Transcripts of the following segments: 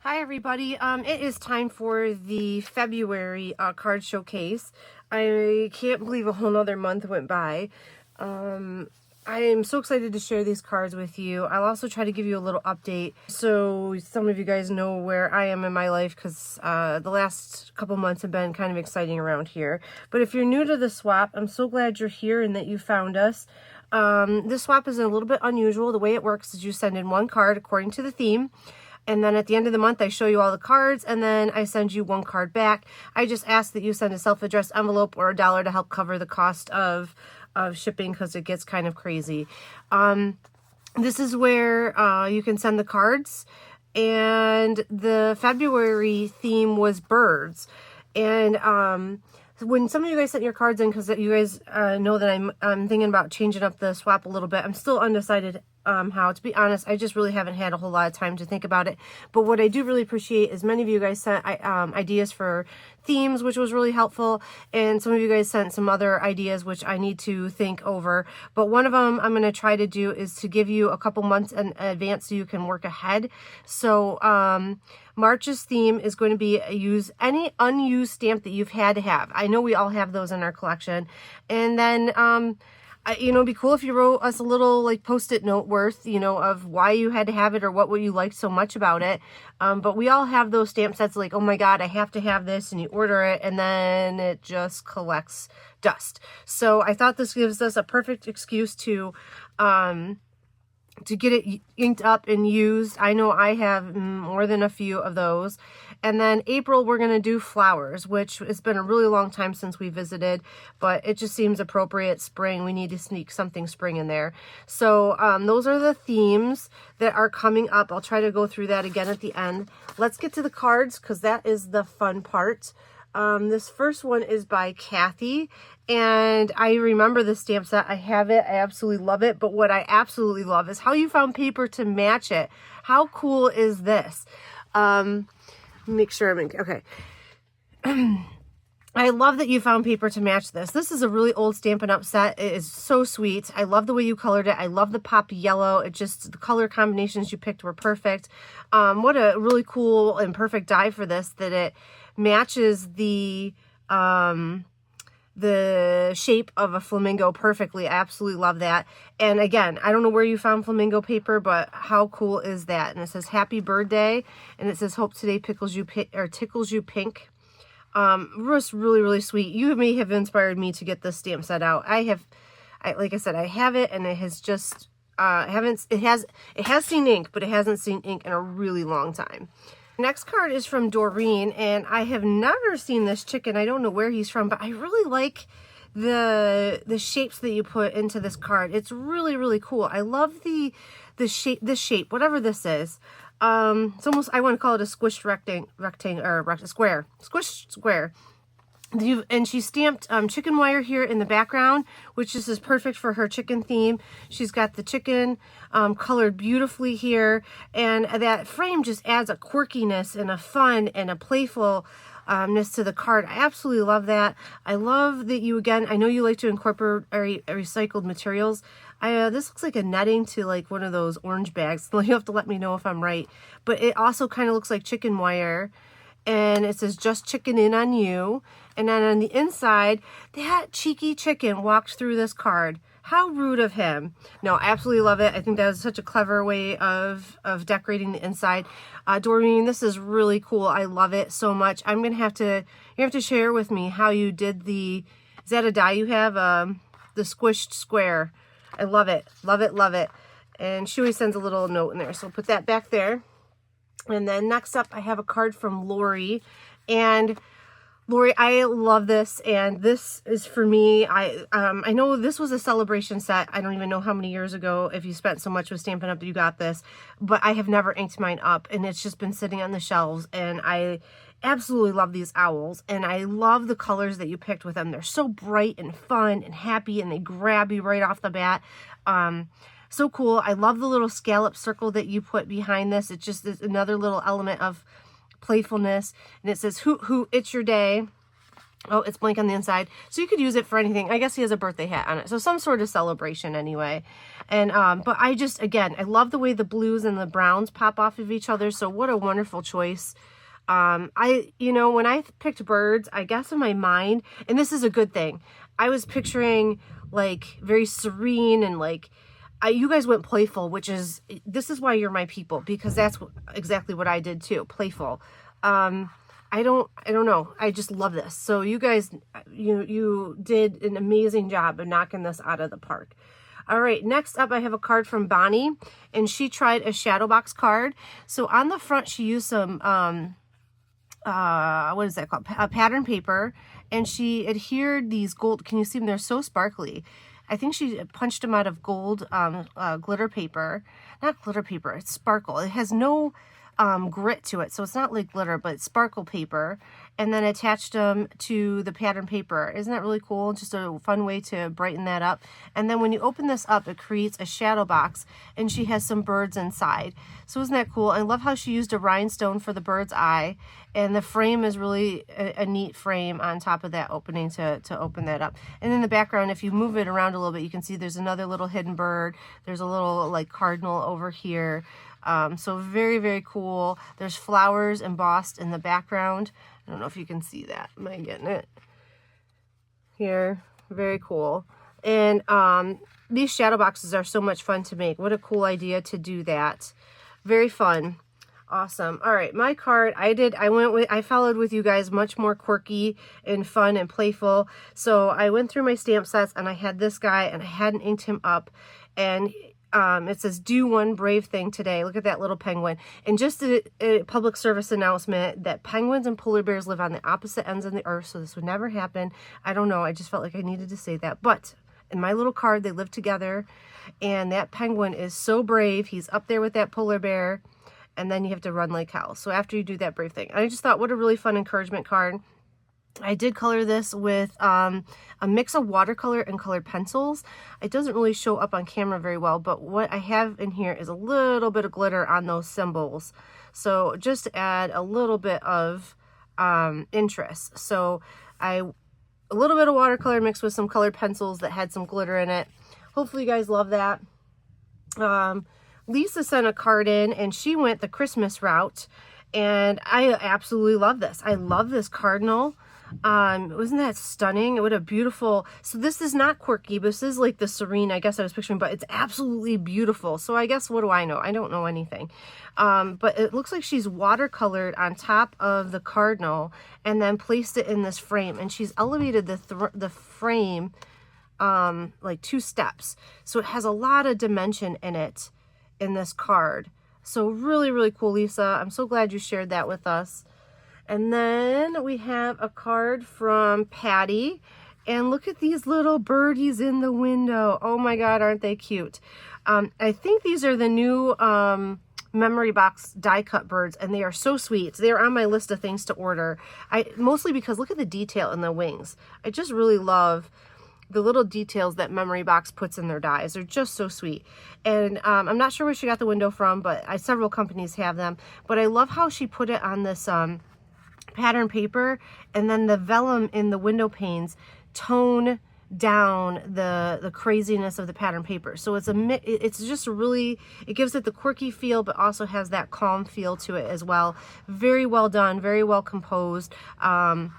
Hi everybody, it is time for the February card showcase. I can't believe a whole nother month went by. I am so excited to share these cards with you. I'll also try to give you a little update so some of you guys know where I am in my life, because the last couple months have been kind of exciting around here. But if you're new to the swap, I'm so glad you're here and that you found us. This swap is a little bit unusual. The way it works is you send in one card according to the theme. And then at the end of the month, I show you all the cards, and then I send you one card back. I just ask that you send a self-addressed envelope or $1 to help cover the cost of shipping, because it gets kind of crazy. This is where you can send the cards, and the February theme was birds. And when some of you guys sent your cards in, because you guys know that I'm thinking about changing up the swap a little bit. I'm still undecided how. To be honest, I just really haven't had a whole lot of time to think about it. But what I do really appreciate is many of you guys sent ideas for themes, which was really helpful. And some of you guys sent some other ideas, which I need to think over. But one of them I'm going to try to do is to give you a couple months in advance so you can work ahead. So March's theme is going to be use any unused stamp that you've had to have. I know we all have those in our collection. And then it'd be cool if you wrote us a little like post-it note worth, of why you had to have it or what you liked so much about it. But we all have those stamp sets like, oh my God, I have to have this, and you order it and then it just collects dust. So I thought this gives us a perfect excuse to get it inked up and used. I know I have more than a few of those. And then April, we're going to do flowers, which it's been a really long time since we visited, but it just seems appropriate. Spring, we need to sneak something spring in there. So those are the themes that are coming up. I'll try to go through that again at the end. Let's get to the cards, because that is the fun part. This first one is by Kathy, and I remember the stamp set. I have it. I absolutely love it. But what I absolutely love is how you found paper to match it. How cool is this? Make sure I'm in. Okay. I love that you found paper to match this. This is a really old Stampin' Up set. It is so sweet. I love the way you colored it. I love the popped yellow. The color combinations you picked were perfect. What a really cool and perfect die for this, that it matches the shape of a flamingo perfectly. I absolutely love that. And again, I don't know where you found flamingo paper, but how cool is that? And it says Happy Birthday, and it says Hope Today tickles you pink. Just really, really sweet. You may have inspired me to get this stamp set out. Like I said, I have it, and it has just it has seen ink, but it hasn't seen ink in a really long time. Next card is from Doreen, and I have never seen this chicken. I don't know where he's from, but I really like the shapes that you put into this card. It's really, really cool. I love this shape, whatever this is. It's almost, I want to call it a squished square. Squished square. And she stamped chicken wire here in the background, which is perfect for her chicken theme. She's got the chicken colored beautifully here, and that frame just adds a quirkiness and a fun and a playfulness to the card. I absolutely love that. I love that again, I know you like to incorporate recycled materials. This looks like a netting to like one of those orange bags. You have to let me know if I'm right. But it also kind of looks like chicken wire. And it says Just Chicken In on You. And then on the inside, that cheeky chicken walked through this card. How rude of him. No, I absolutely love it. I think that was such a clever way of decorating the inside. Doreen, this is really cool. I love it so much. You have to share with me how you did is that a die you have? The squished square. I love it. Love it, love it. And she always sends a little note in there. So I'll put that back there. And then next up, I have a card from Lori. And Lori, I love this, and this is for me. I know this was a celebration set. I don't even know how many years ago, if you spent so much with Stampin' Up, you got this. But I have never inked mine up, and it's just been sitting on the shelves. And I absolutely love these owls, and I love the colors that you picked with them. They're so bright and fun and happy, and they grab you right off the bat. So cool. I love the little scallop circle that you put behind this. It just is another little element of playfulness. And it says, hoot, hoot, it's your day. Oh, it's blank on the inside. So you could use it for anything. I guess he has a birthday hat on it. So some sort of celebration anyway. And, but I just, again, I love the way the blues and the browns pop off of each other. So what a wonderful choice. You know, when I picked birds, I guess in my mind, and this is a good thing, I was picturing like very serene and like, you guys went playful, which is, this is why you're my people, because that's exactly what I did too. Playful. I don't know. I just love this. So you guys, you did an amazing job of knocking this out of the park. All right, next up I have a card from Bonnie, and she tried a shadow box card. So on the front she used some, what is that called? Pattern paper, and she adhered these gold, can you see them? They're so sparkly. I think she punched them out of gold glitter paper. Not glitter paper, it's sparkle. It has no grit to it, so it's not like glitter, but it's sparkle paper, and then attached them to the pattern paper. Isn't that really cool? Just a fun way to brighten that up. And then when you open this up, it creates a shadow box, and she has some birds inside. So isn't that cool? I love how she used a rhinestone for the bird's eye, and the frame is really a neat frame on top of that opening to open that up. And in the background, if you move it around a little bit, you can see there's another little hidden bird. There's a little like cardinal over here. So very, very cool. There's flowers embossed in the background. I don't know if you can see that. Am I getting it? Here. Very cool. And these shadow boxes are so much fun to make. What a cool idea to do that. Very fun. Awesome. All right, my card, I followed with you guys much more quirky and fun and playful. So I went through my stamp sets, and I had this guy, and I hadn't inked him up, and it says, do one brave thing today. Look at that little penguin. And just a public service announcement that penguins and polar bears live on the opposite ends of the earth, so this would never happen. I don't know. I just felt like I needed to say that. But in my little card, they live together, and that penguin is so brave. He's up there with that polar bear, and then you have to run like hell. So after you do that brave thing. I just thought, what a really fun encouragement card. I did color this with a mix of watercolor and colored pencils. It doesn't really show up on camera very well, but what I have in here is a little bit of glitter on those symbols. So just to add a little bit of interest. So a little bit of watercolor mixed with some colored pencils that had some glitter in it. Hopefully you guys love that. Lisa sent a card in, and she went the Christmas route, and I absolutely love this. I love this cardinal. Wasn't that stunning? What a beautiful, so this is not quirky, but this is like the serene, I guess I was picturing, but it's absolutely beautiful. So I guess, what do I know? I don't know anything. But it looks like she's watercolored on top of the cardinal and then placed it in this frame, and she's elevated the frame like 2 steps. So it has a lot of dimension in it in this card. So really, really cool, Lisa. I'm so glad you shared that with us. And then we have a card from Patty. And look at these little birdies in the window. Oh my God, aren't they cute? I think these are the new memory box die cut birds, and they are so sweet. They're on my list of things to order. Mostly because look at the detail in the wings. I just really love the little details that Memory Box puts in their dies. They're just so sweet. And I'm not sure where she got the window from, but several companies have them. But I love how she put it on this pattern paper, and then the vellum in the window panes tone down the craziness of the pattern paper. So it's just really, it gives it the quirky feel, but also has that calm feel to it as well. Very well done, very well composed. I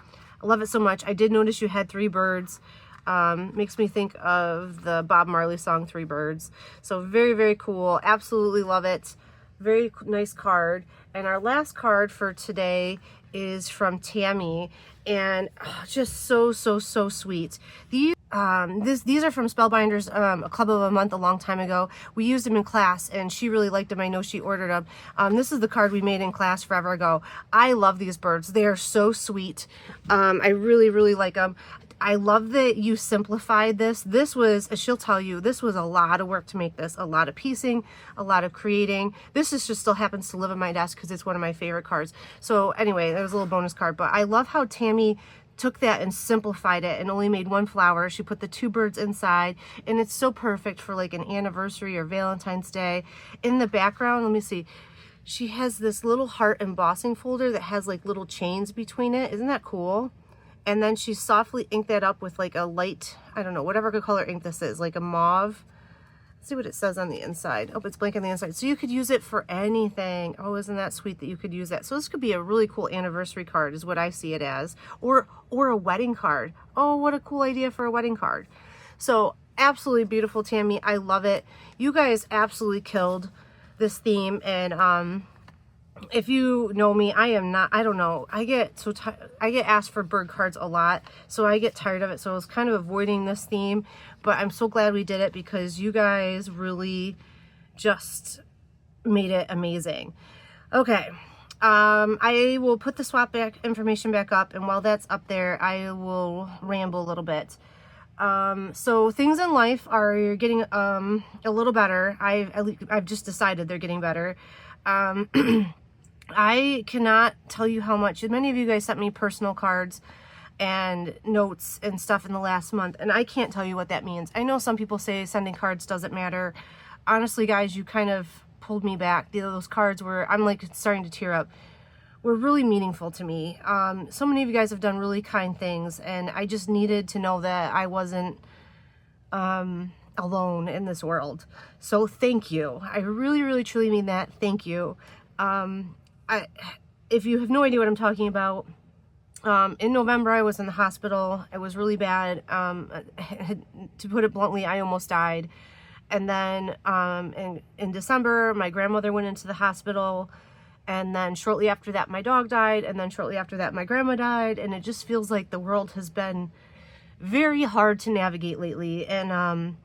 love it so much. I did notice you had 3 birds. Makes me think of the Bob Marley song, 3 Birds. So very, very cool. Absolutely love it. Very nice card. And our last card for today is from Tammy, and just so sweet. These are from Spellbinders, a Club of a Month a long time ago. We used them in class, and she really liked them. I know she ordered them. This is the card we made in class forever ago. I love these birds. They are so sweet. I really, really like them. I love that you simplified this. This was, she'll tell you, this was a lot of work to make this. A lot of piecing, a lot of creating. This is just still happens to live on my desk because it's one of my favorite cards. So anyway, that was a little bonus card. But I love how Tammy took that and simplified it and only made 1 flower. She put the 2 birds inside, and it's so perfect for like an anniversary or Valentine's Day. In the background, let me see. She has this little heart embossing folder that has like little chains between it. Isn't that cool? And then she softly inked that up with like a light, I don't know, whatever color ink this is, like a mauve. Let's see what it says on the inside. Oh, it's blank on the inside. So you could use it for anything. Oh, isn't that sweet that you could use that? So this could be a really cool anniversary card is what I see it as. Or a wedding card. Oh, what a cool idea for a wedding card. So absolutely beautiful, Tammy. I love it. You guys absolutely killed this theme. And if you know me, I don't know. I get asked for bird cards a lot, so I get tired of it. So I was kind of avoiding this theme, but I'm so glad we did it because you guys really just made it amazing. Okay. I will put the swap back information back up, and while that's up there, I will ramble a little bit. So things in life are getting a little better. I've just decided they're getting better. I cannot tell you how much. Many of you guys sent me personal cards and notes and stuff in the last month, and I can't tell you what that means. I know some people say sending cards doesn't matter. Honestly, guys, you kind of pulled me back. Those cards were, I'm like starting to tear up, were really meaningful to me. So many of you guys have done really kind things, and I just needed to know that I wasn't alone in this world. So thank you. I really, really, truly mean that. Thank you. If you have no idea what I'm talking about, in November I was in the hospital. It was really bad. To put it bluntly, I almost died. And then in December, my grandmother went into the hospital. And then shortly after that, my dog died. And then shortly after that, my grandma died. And it just feels like the world has been very hard to navigate lately. And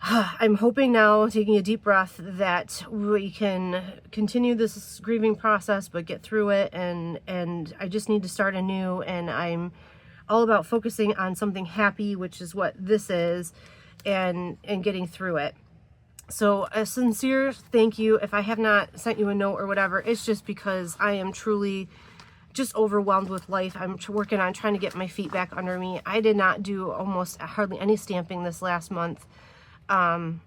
I'm hoping now, taking a deep breath, that we can continue this grieving process, but get through it. And I just need to start anew. And I'm all about focusing on something happy, which is what this is, and getting through it. So a sincere thank you. If I have not sent you a note or whatever, it's just because I am truly just overwhelmed with life. I'm working on trying to get my feet back under me. I did not do almost hardly any stamping this last month. And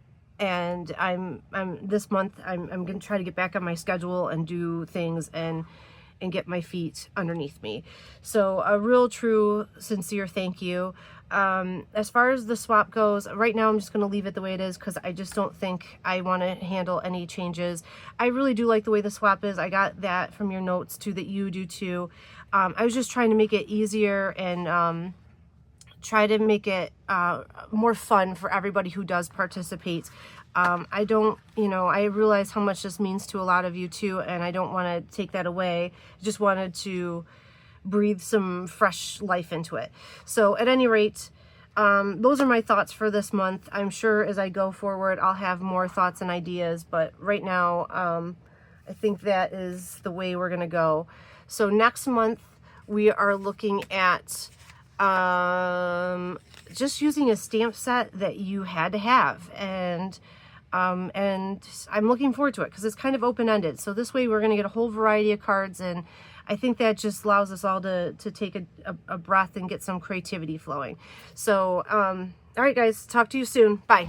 I'm this month, I'm going to try to get back on my schedule and do things and get my feet underneath me. So a real, true, sincere thank you. As far as the swap goes, right now I'm just going to leave it the way it is because I just don't think I want to handle any changes. I really do like the way the swap is. I got that from your notes too, that you do too. I was just trying to make it easier and try to make it more fun for everybody who does participate. I don't, I realize how much this means to a lot of you too, and I don't want to take that away. I just wanted to breathe some fresh life into it. So at any rate, those are my thoughts for this month. I'm sure as I go forward, I'll have more thoughts and ideas, but right now, I think that is the way we're going to go. So next month, we are looking at just using a stamp set that you had to have, and I'm looking forward to it because it's kind of open-ended. So this way we're going to get a whole variety of cards, and I think that just allows us all to take a breath and get some creativity flowing. So all right guys, talk to you soon. Bye.